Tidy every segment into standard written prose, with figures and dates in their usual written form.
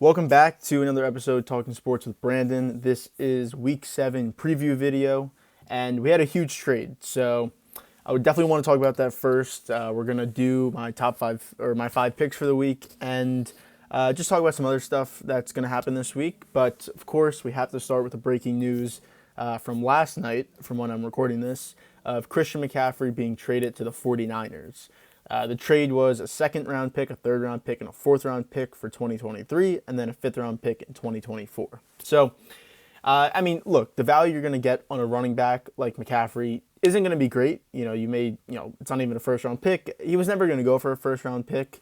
Welcome back to another episode Talking Sports with Brandon. This is Week 7 preview video, and we had a huge trade. So I would definitely want to talk about that first. We're going to do my top 5 or my 5 picks for the week and just talk about some other stuff that's going to happen this week. But of course, we have to start with the breaking news from last night, from when I'm recording this, of Christian McCaffrey being traded to the 49ers. The trade was a second-round pick, a third-round pick, and a fourth-round pick for 2023, and then a fifth-round pick in 2024. So, look, the value you're going to get on a running back like McCaffrey isn't going to be great. It's not even a first-round pick. He was never going to go for a first-round pick.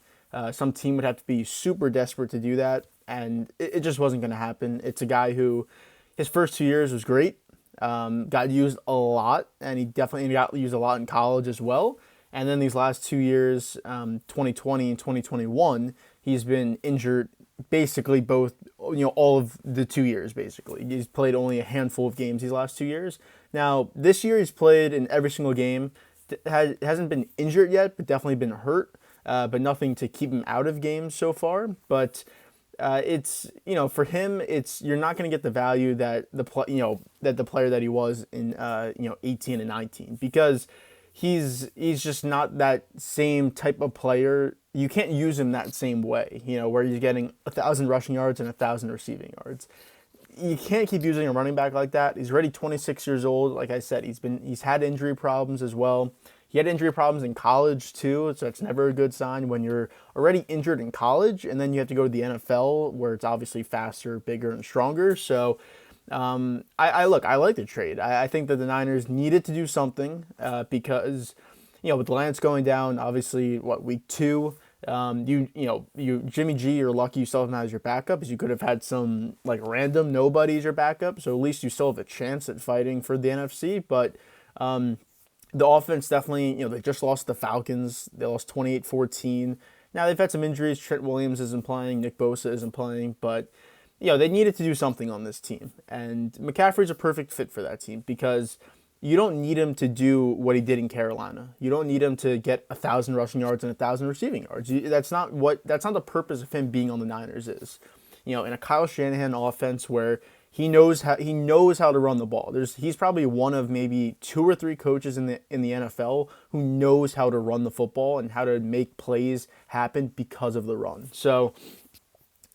Some team would have to be super desperate to do that, and it just wasn't going to happen. It's a guy who, his first 2 years was great, got used a lot, and he definitely got used a lot in college as well. And then these last 2 years, 2020 and 2021, he's been injured basically all of the 2 years, basically. He's played only a handful of games these last 2 years. Now, this year he's played in every single game. Hasn't been injured yet, but definitely been hurt, but nothing to keep him out of games so far. But for him, you're not going to get the value that the player that he was in 18 and 19, because he's just not that same type of player. You can't use him that same way, where he's getting 1,000 rushing yards and 1,000 receiving yards. You can't keep using a running back like that. He's already 26 years old. Like I said, he's had injury problems as well. He had injury problems in college too, so that's never a good sign when you're already injured in college and then you have to go to the NFL where it's obviously faster, bigger, and stronger. So I like the trade. I think that the Niners needed to do something because, with Lance going down, obviously, week 2, Jimmy G, you're lucky you still have him as your backup, because you could have had some random nobody as your backup. So at least you still have a chance at fighting for the NFC. But the offense definitely, they just lost the Falcons. They lost 28-14. Now they've had some injuries. Trent Williams isn't playing. Nick Bosa isn't playing, but they needed to do something on this team. And McCaffrey's a perfect fit for that team because you don't need him to do what he did in Carolina. You don't need him to get 1,000 rushing yards and 1,000 receiving yards. That's not the purpose of him being on the Niners is. In a Kyle Shanahan offense where he knows how to run the ball. He's probably one of maybe 2 or 3 coaches in the NFL who knows how to run the football and how to make plays happen because of the run. So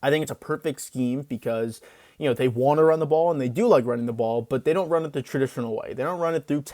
I think it's a perfect scheme because, they want to run the ball and they do like running the ball, but they don't run it the traditional way. They don't run it through,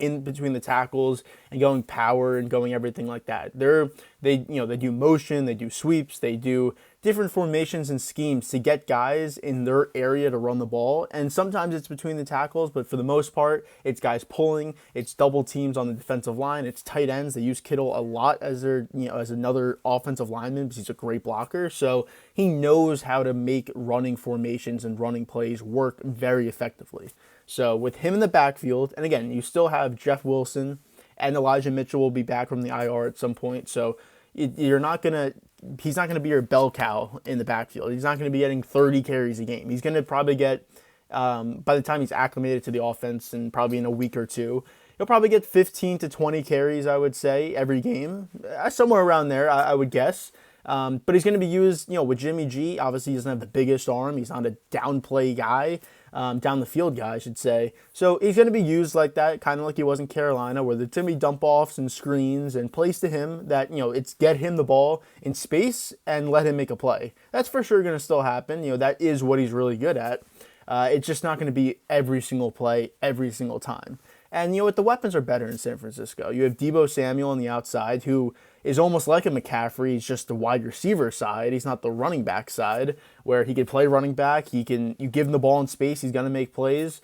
in between the tackles and going power and going everything like that. They do motion, they do sweeps, they do different formations and schemes to get guys in their area to run the ball. And sometimes it's between the tackles, but for the most part, it's guys pulling, it's double teams on the defensive line, it's tight ends. They use Kittle a lot as as another offensive lineman because he's a great blocker. So he knows how to make running formations and running plays work very effectively. So with him in the backfield, and again, you still have Jeff Wilson and Elijah Mitchell will be back from the IR at some point. So he's not going to be your bell cow in the backfield. He's not going to be getting 30 carries a game. He's going to probably get, by the time he's acclimated to the offense and probably in a week or two, he'll probably get 15 to 20 carries, I would say, every game. Somewhere around there, I would guess. But he's going to be used, with Jimmy G. Obviously, he doesn't have the biggest arm. He's not a down play guy, down the field guy, I should say. So he's going to be used like that, kind of like he was in Carolina, where there's going to be dump offs and screens and plays to him that, it's get him the ball in space and let him make a play. That's for sure going to still happen. That is what he's really good at. It's just not going to be every single play, every single time. And the weapons are better in San Francisco. You have Deebo Samuel on the outside, who is almost like a McCaffrey. He's just the wide receiver side. He's not the running back side, where he could play running back. You give him the ball in space, he's gonna make plays.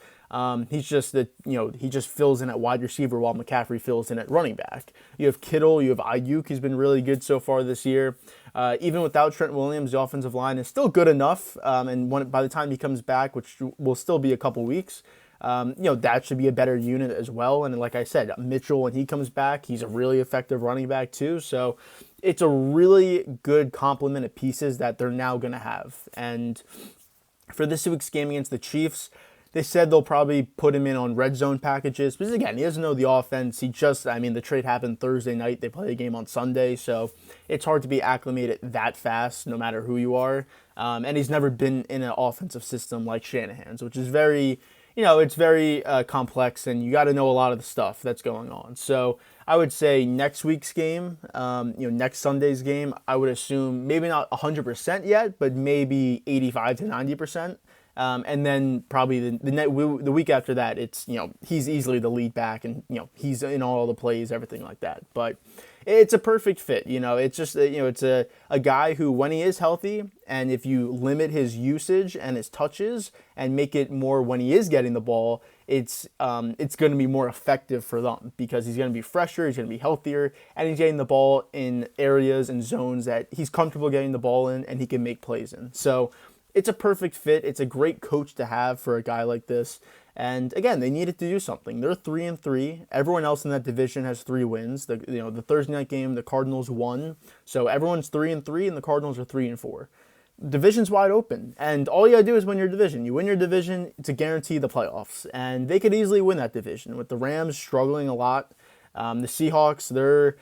He's just he just fills in at wide receiver while McCaffrey fills in at running back. You have Kittle, you have Ayuk, who's been really good so far this year. Even without Trent Williams, the offensive line is still good enough. And by the time he comes back, which will still be a couple weeks, that should be a better unit as well. And like I said, Mitchell, when he comes back, he's a really effective running back too. So it's a really good complement of pieces that they're now going to have. And for this week's game against the Chiefs, They said they'll probably put him in on red zone packages. Because again, he doesn't know the offense. The trade happened Thursday night. They play a game on Sunday. So it's hard to be acclimated that fast, no matter who you are. And he's never been in an offensive system like Shanahan's, which is very, it's very complex, and you got to know a lot of the stuff that's going on. So I would say next week's game, next Sunday's game, I would assume maybe not 100% yet, but maybe 85 to 90%. And then probably the week after that, it's, he's easily the lead back, and, he's in all the plays, everything like that. But it's a perfect fit. It's just, it's a guy who, when he is healthy, and if you limit his usage and his touches and make it more when he is getting the ball, it's going to be more effective for them, because he's going to be fresher, he's going to be healthier, and he's getting the ball in areas and zones that he's comfortable getting the ball in, and he can make plays in. So it's a perfect fit. It's a great coach to have for a guy like this. And again, they needed to do something. They're 3-3. Everyone else in that division has 3 wins. The Thursday night game, the Cardinals won. So everyone's 3-3, and the Cardinals are 3-4. Division's wide open, and all you gotta do is win your division. You win your division to guarantee the playoffs, and they could easily win that division. With the Rams struggling a lot, the Seahawks,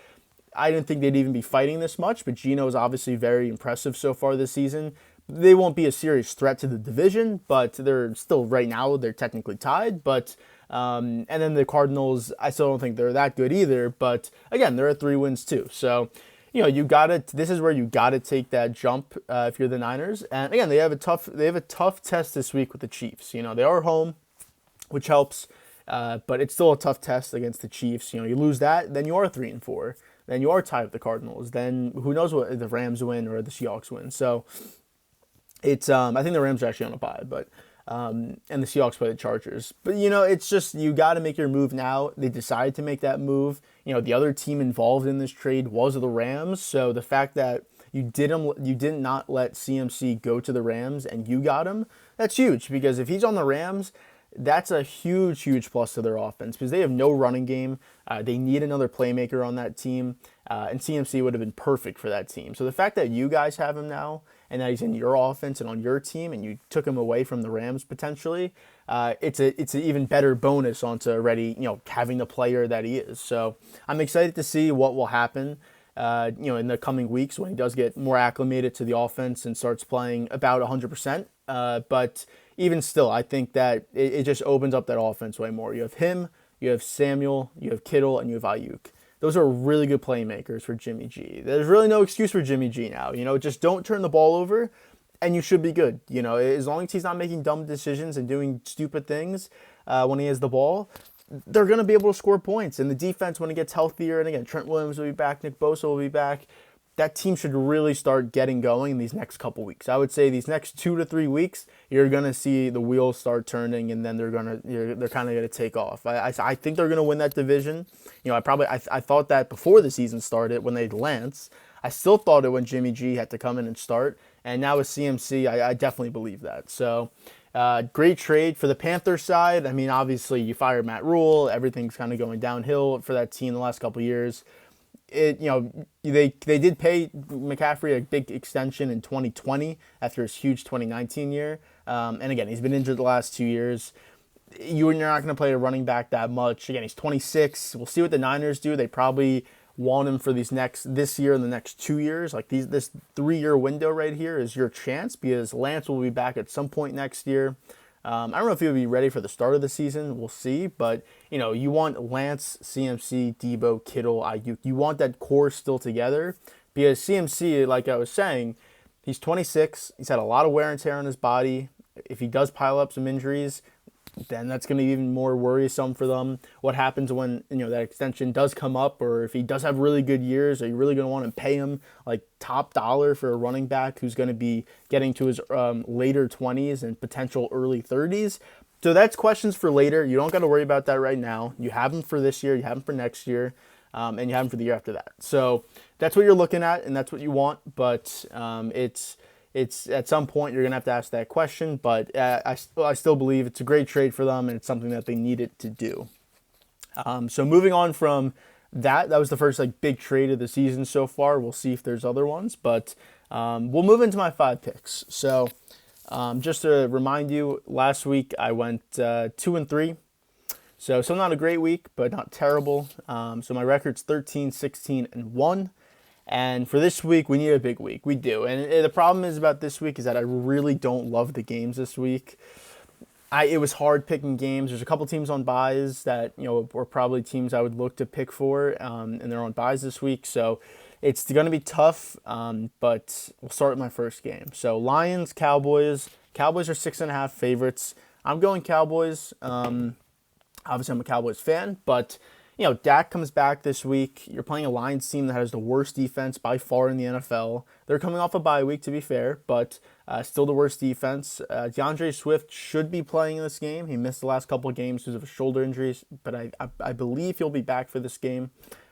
I didn't think they'd even be fighting this much, but Geno is obviously very impressive so far this season. They won't be a serious threat to the division, but they're still, right now, they're technically tied. But and then the Cardinals, I still don't think they're that good either. But again, they're at 3 wins too. So, this is where you gotta take that jump if you're the Niners. And again, they have a tough test this week with the Chiefs. They are home, which helps, but it's still a tough test against the Chiefs. You lose that, then you are 3-4. Then you are tied with the Cardinals. Then who knows what the Rams win or the Seahawks win. So it's I think the Rams are actually on a bye, but and the Seahawks play the Chargers. But it's just, you got to make your move now. They decided to make that move. The other team involved in this trade was the Rams. So the fact that you did not let CMC go to the Rams and you got him, that's huge, because if he's on the Rams, that's a huge, huge plus to their offense, because they have no running game. They need another playmaker on that team, and CMC would have been perfect for that team. So the fact that you guys have him now, and that he's in your offense and on your team, and you took him away from the Rams potentially, it's an even better bonus onto already, having the player that he is. So I'm excited to see what will happen, in the coming weeks when he does get more acclimated to the offense and starts playing about 100%. But even still, I think that it just opens up that offense way more. You have him, you have Samuel, you have Kittle, and you have Ayuk. Those are really good playmakers for Jimmy G. There's really no excuse for Jimmy G now. Just don't turn the ball over, and you should be good. As long as he's not making dumb decisions and doing stupid things when he has the ball, they're going to be able to score points. And the defense, when it gets healthier, and again, Trent Williams will be back, Nick Bosa will be back, that team should really start getting going in these next couple weeks. I would say these next 2 to 3 weeks, you're going to see the wheels start turning, and then they're kind of going to take off. I think they're going to win that division. I thought that before the season started when they had Lance. I still thought it when Jimmy G had to come in and start. And now with CMC, I definitely believe that. So great trade for the Panthers side. Obviously you fired Matt Rule. Everything's kind of going downhill for that team the last couple of years. They did pay McCaffrey a big extension in 2020 after his huge 2019 year. And again, he's been injured the last 2 years. You're not going to play a running back that much. Again, he's 26. We'll see what the Niners do. They probably want him for this year and the next 2 years. Like this 3-year window right here is your chance, because Lance will be back at some point next year. I don't know if he'll be ready for the start of the season. We'll see. But, you want Lance, CMC, Debo, Kittle, Ayuk. You want that core still together, because CMC, like I was saying, he's 26. He's had a lot of wear and tear on his body. If he does pile up some injuries, then that's going to be even more worrisome for them. What happens when that extension does come up, or if he does have really good years, are you really going to want to pay him like top dollar for a running back who's going to be getting to his later 20s and potential early 30s? So that's questions for later. You don't got to worry about that right now. You have him for this year, you have him for next year, and you have him for the year after that. So that's what you're looking at, and that's what you want. But it's at some point you're going to have to ask that question, but I still believe it's a great trade for them, and it's something that they needed to do. So moving on from that was the first big trade of the season so far. We'll see if there's other ones, but we'll move into my 5 picks. So Just to remind you, last week I went 2-3. So still not a great week, but not terrible. So my record's 13, 16, and 1. And for this week, we need a big week. We do. And the problem is about this week is that I really don't love the games this week. It was hard picking games. There's a couple teams on buys that were probably teams I would look to pick for, and they're on buys this week. So it's going to be tough. But we'll start with my first game. So Lions, Cowboys. Cowboys are 6.5 favorites. I'm going Cowboys. Obviously, I'm a Cowboys fan, but Dak comes back this week. You're playing a Lions team that has the worst defense by far in the NFL. They're coming off a bye week, to be fair, but still the worst defense. DeAndre Swift should be playing in this game. He missed the last couple of games because of shoulder injuries, but I believe he'll be back for this game.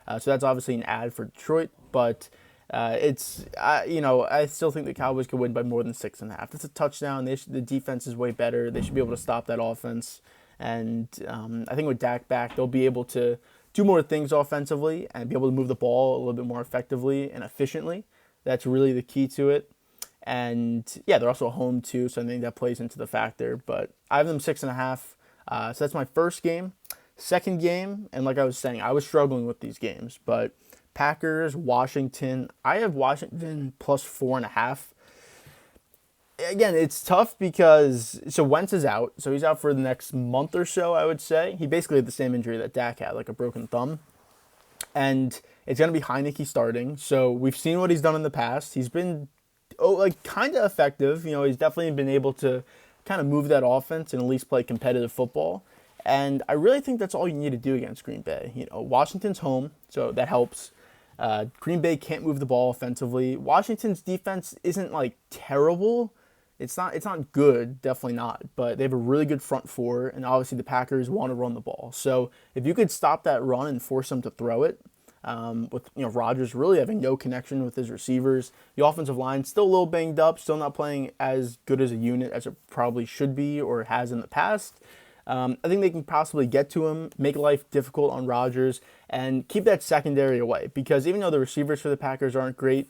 So that's obviously an add for Detroit, but I still think the Cowboys could win by more than 6.5. It's a touchdown. The defense is way better. They should be able to stop that offense. And I think with Dak back, they'll be able to do more things offensively and be able to move the ball a little bit more effectively and efficiently. That's really the key to it. And yeah, they're also home too, so I think that plays into the factor. But I have them 6.5. So that's my first game. Second game, and like I was saying, I was struggling with these games. But Packers, Washington. I have Washington plus 4.5. Again, it's tough because Wentz is out, so he's out for the next month or so, I would say. He basically had the same injury that Dak had, like a broken thumb. And it's going to be Heineke starting. So we've seen what he's done in the past. He's been kind of effective. He's definitely been able to kind of move that offense and at least play competitive football. And I really think that's all you need to do against Green Bay. Washington's home, so that helps. Green Bay can't move the ball offensively. Washington's defense isn't terrible. It's not good, definitely not, but they have a really good front four, and obviously the Packers want to run the ball. So if you could stop that run and force them to throw it, with Rodgers really having no connection with his receivers, the offensive line still a little banged up, still not playing as good as a unit as it probably should be or has in the past. I think they can possibly get to him, make life difficult on Rodgers, and keep that secondary away, because even though the receivers for the Packers aren't great,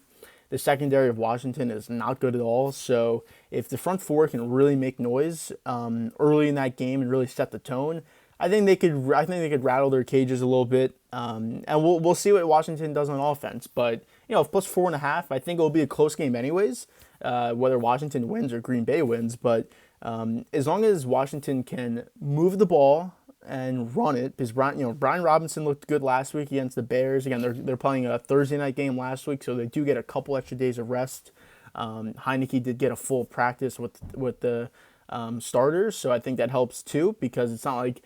the secondary of Washington is not good at all. So if the front four can really make noise early in that game and really set the tone, I think they could rattle their cages a little bit. And we'll see what Washington does on offense. But plus 4.5, I think it'll be a close game anyways, whether Washington wins or Green Bay wins. But as long as Washington can move the ball and run it, because Brian Robinson looked good last week against the Bears. Again, they're playing a Thursday night game last week, so they do get a couple extra days of rest. Heineke did get a full practice with the starters, so I think that helps too, because it's not like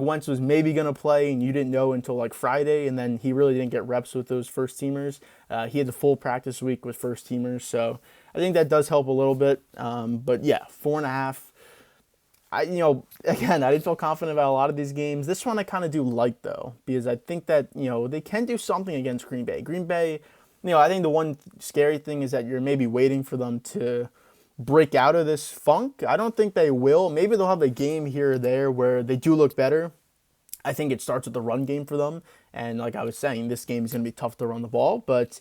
Wentz was maybe going to play and you didn't know until Friday, and then he really didn't get reps with those first teamers. He had the full practice week with first teamers, so I think that does help a little bit. But yeah, 4.5. Again, I didn't feel confident about a lot of these games. This one I kind of do like, though, because I think that, they can do something against Green Bay. Green Bay, I think the one scary thing is that you're maybe waiting for them to break out of this funk. I don't think they will. Maybe they'll have a game here or there where they do look better. I think it starts with the run game for them. And like I was saying, this game is going to be tough to run the ball. But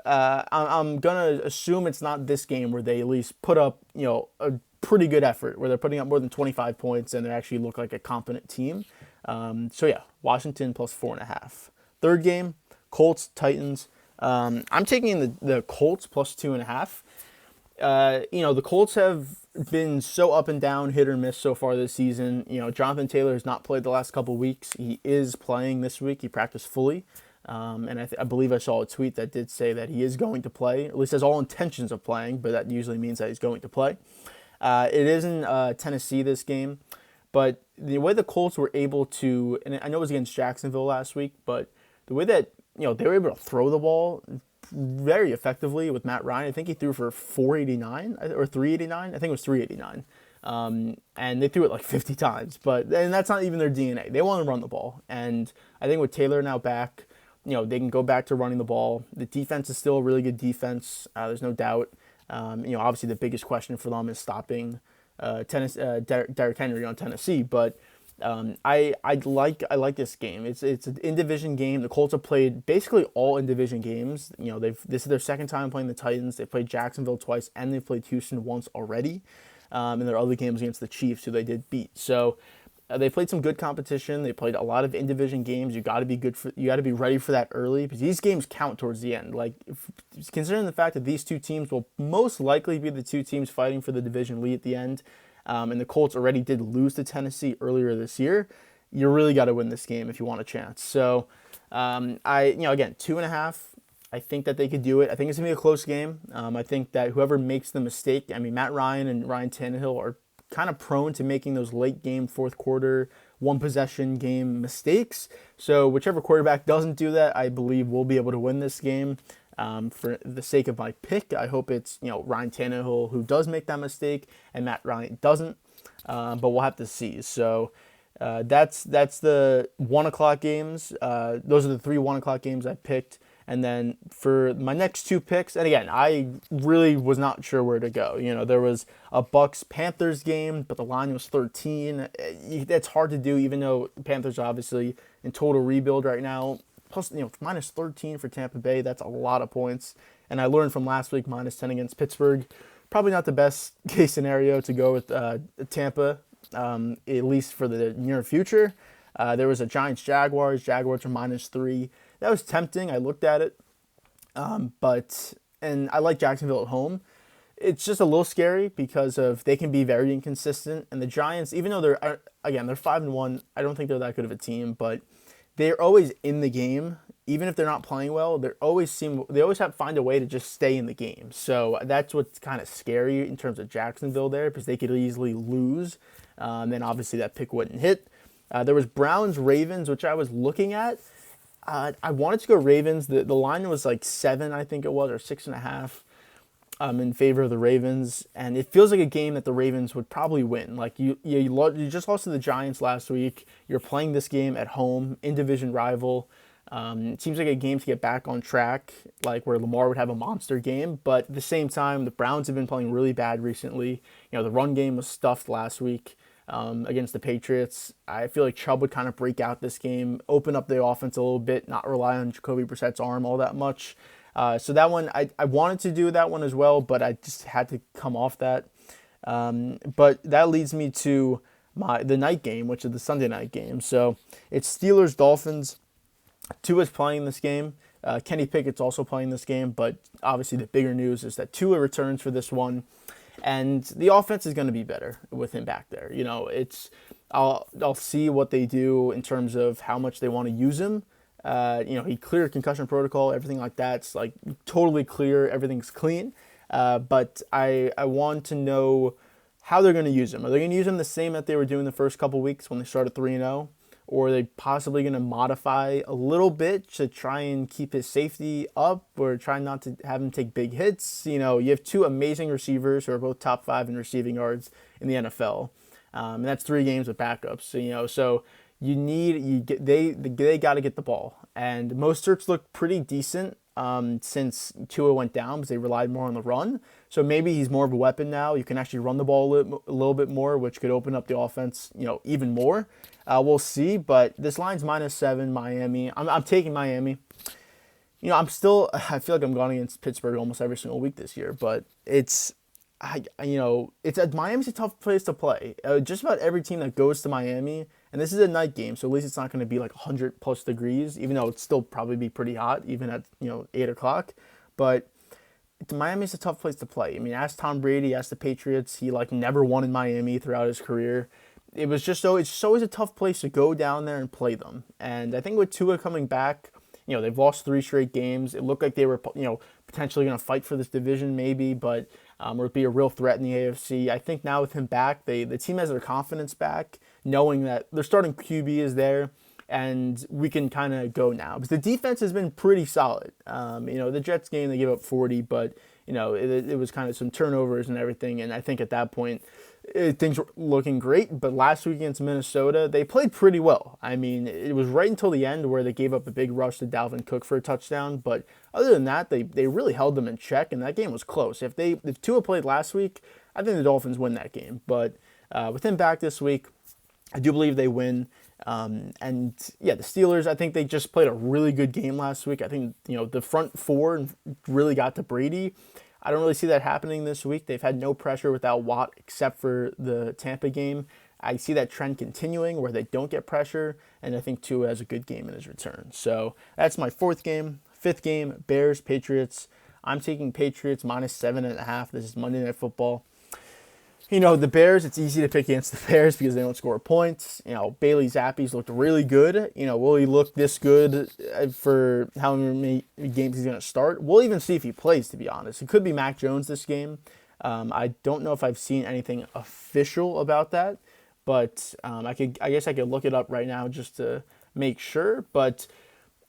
I'm going to assume it's not this game where they at least put up, a pretty good effort, where they're putting up more than 25 points and they actually look like a competent team. So yeah, Washington plus 4.5. Third game, Colts, Titans. I'm taking the Colts plus 2.5. The Colts have been so up and down, hit or miss so far this season. Jonathan Taylor has not played the last couple weeks. He is playing this week. He practiced fully. And I believe I saw a tweet that did say that he is going to play, at least has all intentions of playing, but that usually means that he's going to play. It is in Tennessee, this game, but the way the Colts were able to, and I know it was against Jacksonville last week, but the way that, they were able to throw the ball very effectively with Matt Ryan. I think he threw for 489 or 389. I think it was 389. And they threw it 50 times, and that's not even their DNA. They want to run the ball. And I think with Taylor now back, they can go back to running the ball. The defense is still a really good defense. There's no doubt. Obviously the biggest question for them is stopping Derrick Henry on Tennessee, but I like this game. It's an in division game. The Colts have played basically all in division games. This is their second time playing the Titans. They played Jacksonville twice, and they've played Houston once already. In their other games against the Chiefs, who they did beat. So they played some good competition. They played a lot of in division games. You got to be you got to be ready for that early because these games count towards the end. Considering the fact that these two teams will most likely be the two teams fighting for the division lead at the end. And the Colts already did lose to Tennessee earlier this year. You really got to win this game if you want a chance. So, again, 2.5. I think that they could do it. I think it's going to be a close game. I think that whoever makes the mistake, Matt Ryan and Ryan Tannehill are kind of prone to making those late game, fourth quarter, one possession game mistakes. So whichever quarterback doesn't do that, I believe will be able to win this game. For the sake of my pick, I hope it's Ryan Tannehill who does make that mistake and Matt Ryan doesn't. But we'll have to see. So that's the 1:00 games. Those are the 3 1:00 games I picked. And then for my next 2 picks, and again, I really was not sure where to go. There was a Bucks-Panthers game, but the line was 13. That's hard to do, even though Panthers are obviously in total rebuild right now. Plus, minus 13 for Tampa Bay, that's a lot of points. And I learned from last week, minus 10 against Pittsburgh. Probably not the best case scenario to go with Tampa, at least for the near future. There was a Giants-Jaguars. Jaguars are minus 3. That was tempting. I looked at it. And I like Jacksonville at home. It's just a little scary because they can be very inconsistent. And the Giants, even though they're 5-1, I don't think they're that good of a team, but they're always in the game. Even if they're not playing well, they always find a way to just stay in the game. So that's what's kind of scary in terms of Jacksonville there, because they could easily lose. Then obviously that pick wouldn't hit. There was Browns-Ravens, which I was looking at. I wanted to go Ravens. The line was like 7, I think it was, or 6.5. In favor of the Ravens, and it feels like a game that the Ravens would probably win. Like you just lost to the Giants last week. You're playing this game at home, in division rival. It seems like a game to get back on track, like where Lamar would have a monster game. But at the same time, the Browns have been playing really bad recently. The run game was stuffed last week. Against the Patriots. I feel like Chubb would kind of break out this game, open up the offense a little bit, not rely on Jacoby Brissett's arm all that much. So that one, I wanted to do that one as well, but I just had to come off that. But that leads me to the night game, which is the Sunday night game. So it's Steelers-Dolphins. Tua's playing this game. Kenny Pickett's also playing this game, but obviously the bigger news is that Tua returns for this one. And the offense is going to be better with him back there. I'll see what they do in terms of how much they want to use him. He cleared concussion protocol, everything like that. It's like totally clear, everything's clean. But I want to know how they're going to use him. Are they going to use him the same that they were doing the first couple weeks when they started 3-0? Or are they possibly going to modify a little bit to try and keep his safety up or try not to have him take big hits? You have 2 amazing receivers who are both top 5 in receiving yards in the NFL. And that's 3 games with backups. So they got to get the ball. And most certs look pretty decent since Tua went down because they relied more on the run. So maybe he's more of a weapon now. You can actually run the ball a little bit more, which could open up the offense, even more. We'll see, but this line's minus 7, Miami. I'm taking Miami. I feel like I'm going against Pittsburgh almost every single week this year, but Miami's a tough place to play. Just about every team that goes to Miami, and this is a night game, so at least it's not going to be like 100 plus degrees, even though it'd still probably be pretty hot, even at 8 o'clock. But Miami's a tough place to play. Ask Tom Brady, ask the Patriots. He never won in Miami throughout his career. It's just always a tough place to go down there and play them. And I think with Tua coming back, they've lost 3 straight games. It looked like they were, potentially going to fight for this division maybe, but or be a real threat in the AFC. I think now with him back, the team has their confidence back, knowing that their starting QB is there, and we can kind of go now. Because the defense has been pretty solid. The Jets game, they gave up 40, but, it was kind of some turnovers and everything, and I think at that point, things were looking great, but last week against Minnesota, they played pretty well. It was right until the end where they gave up a big rush to Dalvin Cook for a touchdown, but other than that, they really held them in check, and that game was close. If Tua played last week, I think the Dolphins win that game, but with him back this week, I do believe they win. And yeah, the Steelers, I think they just played a really good game last week. I think, the front four really got to Brady. I don't really see that happening this week. They've had no pressure without Watt except for the Tampa game. I see that trend continuing where they don't get pressure, and I think Tua has a good game in his return. So that's my fourth game. Fifth game, Bears, Patriots. I'm taking Patriots minus 7.5. This is Monday Night Football. The Bears, it's easy to pick against the Bears because they don't score points. Bailey Zappi's looked really good. Will he look this good for how many games he's going to start? We'll even see if he plays, to be honest. It could be Mac Jones this game. I don't know if I've seen anything official about that, but I guess I could look it up right now just to make sure. But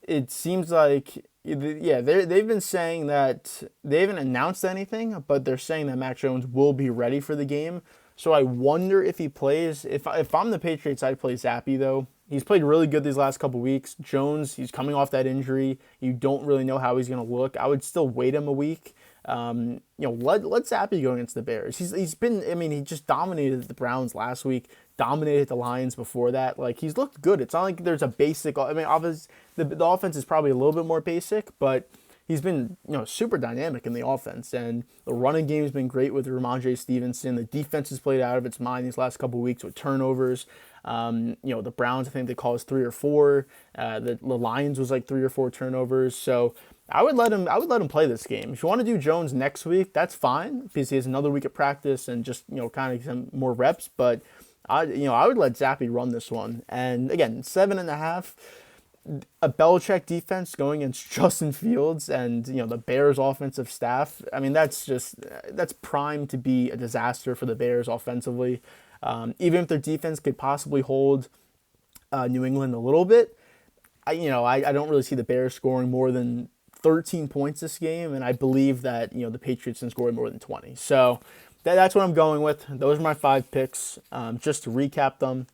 it seems like, they've been saying that they haven't announced anything, but they're saying that Mac Jones will be ready for the game. So I wonder if he plays. If I'm the Patriots, I'd play Zappi, though. He's played really good these last couple weeks. Jones, he's coming off that injury. You don't really know how he's going to look. I would still wait him a week. Let Zappi go against the Bears. He's been, he just dominated the Browns last week, dominated the Lions before that. Like, he's looked good. It's not like there's a basic, obviously the offense is probably a little bit more basic, but he's been, super dynamic in the offense, and the running game has been great with Ramondre Stevenson. The defense has played out of its mind these last couple of weeks with turnovers. The Browns, I think they caused 3 or 4. The Lions was like 3 or 4 turnovers. So I would let him play this game. If you want to do Jones next week, that's fine because he has another week of practice and just, kind of some more reps. But I would let Zappi run this one. And again, 7.5. A Belichick defense going against Justin Fields and the Bears offensive staff. That's primed to be a disaster for the Bears offensively. Even if their defense could possibly hold New England a little bit, I don't really see the Bears scoring more than 13 points this game, and I believe that the Patriots can score more than 20. So that's what I'm going with. Those are my 5 picks. Just to recap them.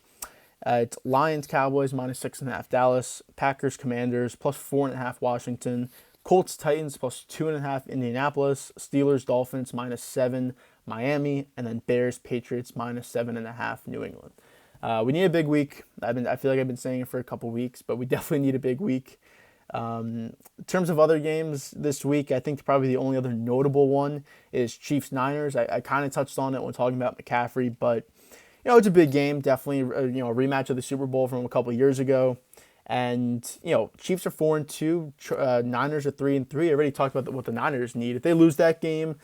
It's Lions, Cowboys, minus 6.5 Dallas, Packers, Commanders, plus 4.5 Washington, Colts, Titans, plus 2.5 Indianapolis, Steelers, Dolphins, minus 7 Miami, and then Bears, Patriots, minus 7.5 New England. We need a big week. I feel like I've been saying it for a couple weeks, but we definitely need a big week. In terms of other games this week, I think probably the only other notable one is Chiefs-Niners. I kind of touched on it when talking about McCaffrey, but it's a big game, definitely, a rematch of the Super Bowl from a couple of years ago. And, Chiefs are 4-2, Niners are 3-3. I already talked about what the Niners need. If they lose that game,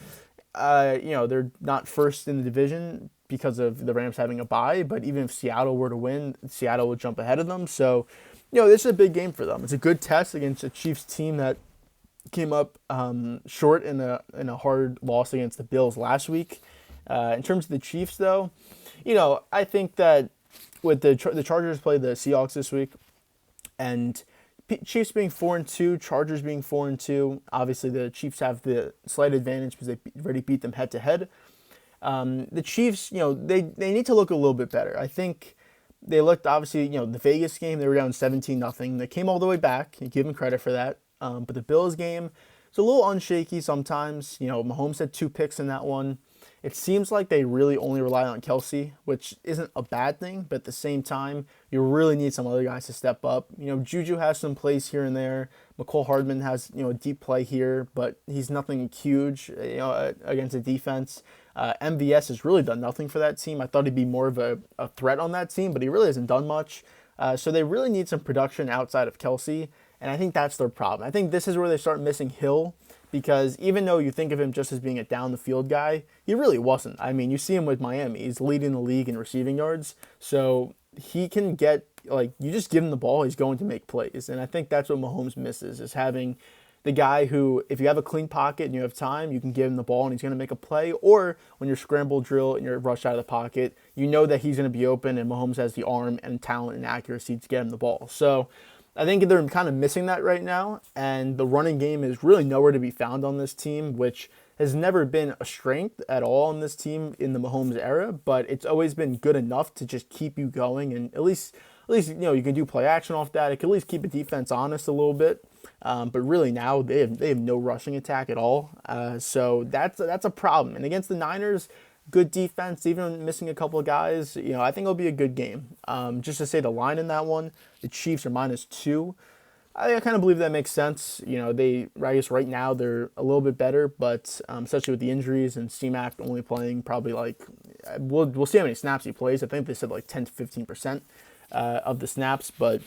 they're not first in the division because of the Rams having a bye. But even if Seattle were to win, Seattle would jump ahead of them. So, this is a big game for them. It's a good test against a Chiefs team that came up short in a hard loss against the Bills last week. In terms of the Chiefs, though, I think that with the Chargers play the Seahawks this week, and Chiefs being 4-2, Chargers being 4-2, obviously the Chiefs have the slight advantage because they already beat them head to head. The Chiefs, they need to look a little bit better. I think they looked, obviously, the Vegas game, they were down 17-0. They came all the way back. You give them credit for that. But the Bills game, it's a little unshaky sometimes. Mahomes had 2 picks in that one. It seems like they really only rely on Kelsey, which isn't a bad thing, but at the same time, you really need some other guys to step up. Juju has some plays here and there. McCole Hardman has, a deep play here, but he's nothing huge, against the defense. MVS has really done nothing for that team. I thought he'd be more of a threat on that team, but he really hasn't done much. So they really need some production outside of Kelsey, and I think that's their problem. I think this is where they start missing Hill, because even though you think of him just as being a down-the-field guy, he really wasn't. You see him with Miami. He's leading the league in receiving yards. So he can get, you just give him the ball, he's going to make plays. And I think that's what Mahomes misses, is having the guy who, if you have a clean pocket and you have time, you can give him the ball and he's going to make a play. Or when you're scramble drill and you're rushed out of the pocket, you know that he's going to be open and Mahomes has the arm and talent and accuracy to get him the ball. So I think they're kind of missing that right now, and the running game is really nowhere to be found on this team, which has never been a strength at all on this team in the Mahomes era, but it's always been good enough to just keep you going, and at least you can do play action off that. It can at least keep a defense honest a little bit, but really now they have no rushing attack at all, so that's a problem. And against the Niners, good defense, even missing a couple of guys. I think it'll be a good game. Just to say the line in that one, the Chiefs are -2. I kind of believe that makes sense. I guess right now they're a little bit better, but especially with the injuries and C-Mac only playing probably we'll see how many snaps he plays. I think they said 10 to 15% of the snaps, but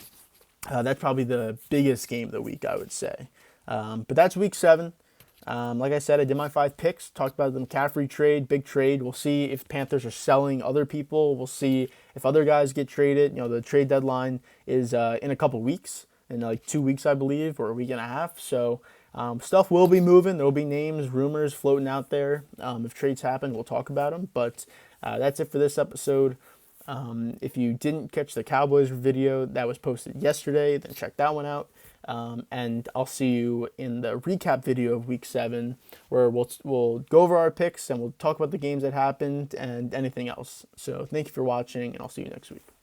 that's probably the biggest game of the week, I would say. But that's week 7. Like I said, I did my 5 picks, talked about the McCaffrey trade, big trade. We'll see if Panthers are selling other people. We'll see if other guys get traded. The trade deadline is in a couple weeks, in 2 weeks, I believe, or a week and a half. So stuff will be moving. There will be names, rumors floating out there. If trades happen, we'll talk about them. But that's it for this episode. If you didn't catch the Cowboys video that was posted yesterday, then check that one out. And I'll see you in the recap video of week 7, where we'll go over our picks and we'll talk about the games that happened and anything else. So thank you for watching, and I'll see you next week.